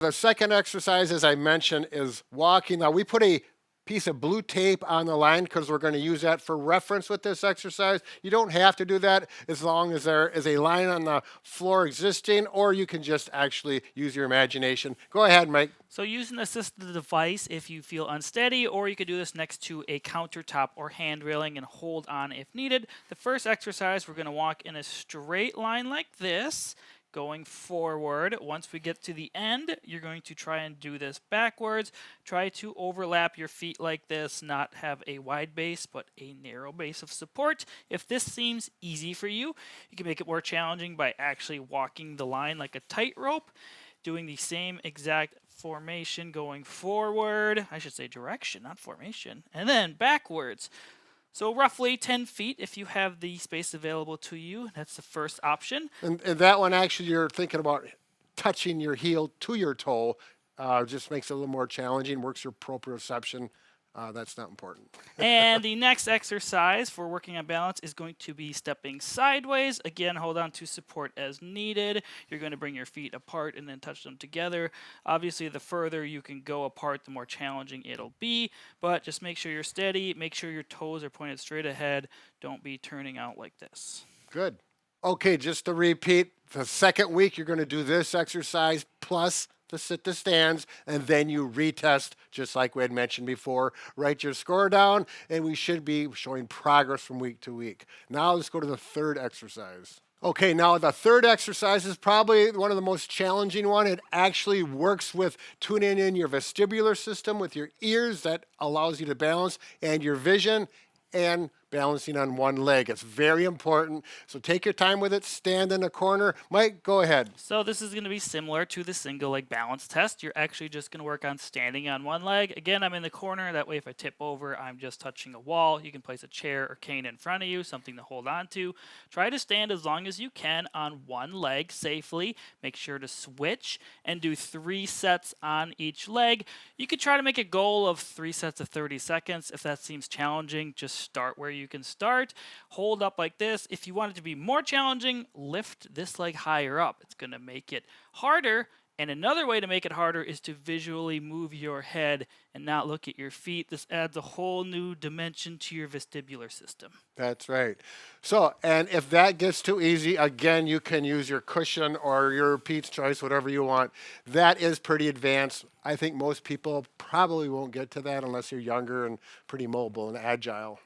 The second exercise, as I mentioned, is walking. Now, we put a piece of blue tape on the line because we're going to use that for reference with this exercise. You don't have to do that as long as there is a line on the floor existing, or you can just actually use your imagination. Go ahead, Mike. So use an assistive device if you feel unsteady, or you could do this next to a countertop or hand railing and hold on if needed. The first exercise, we're going to walk in a straight line like this, going forward. Once we get to the end, you're going to try and do this backwards. Try to overlap your feet like this, not have a wide base, but a narrow base of support. If this seems easy for you, you can make it more challenging by actually walking the line like a tightrope, doing the same exact formation going forward. I should say direction, not formation. And then backwards. So roughly 10 feet if you have the space available to you. That's the first option. And that one, actually, you're thinking about touching your heel to your toe. Just makes it a little more challenging, works your proprioception. That's not important. And the next exercise for working on balance is going to be stepping sideways. Again, hold on to support as needed. You're going to bring your feet apart and then touch them together. Obviously, the further you can go apart, the more challenging it'll be. But just make sure you're steady. Make sure your toes are pointed straight ahead. Don't be turning out like this. Good. Okay, just to repeat, the second week you're going to do this exercise plus the sit to stands, and then you retest just like we had mentioned before. Write your score down, and we should be showing progress from week to week. Now let's go to the third exercise. Okay, now the third exercise is probably one of the most challenging one. It actually works with tuning in your vestibular system with your ears that allows you to balance, and your vision, and balancing on one leg. It's very important. So take your time with it. Stand in a corner. Mike, go ahead. So this is going to be similar to the single leg balance test. You're actually just going to work on standing on one leg. Again, I'm in the corner. That way if I tip over, I'm just touching a wall. You can place a chair or cane in front of you, something to hold on to. Try to stand as long as you can on one leg safely. Make sure to switch and do 3 sets on each leg. You could try to make a goal of 3 sets of 30 seconds. If that seems challenging, just start where you can start. Hold up like this. If you want it to be more challenging, lift this leg higher up. It's going to make it harder. And another way to make it harder is to visually move your head and not look at your feet. This adds a whole new dimension to your vestibular system. That's right. So, and if that gets too easy, again, you can use your cushion or your Pete's Choice, whatever you want. That is pretty advanced. I think most people probably won't get to that unless you're younger and pretty mobile and agile.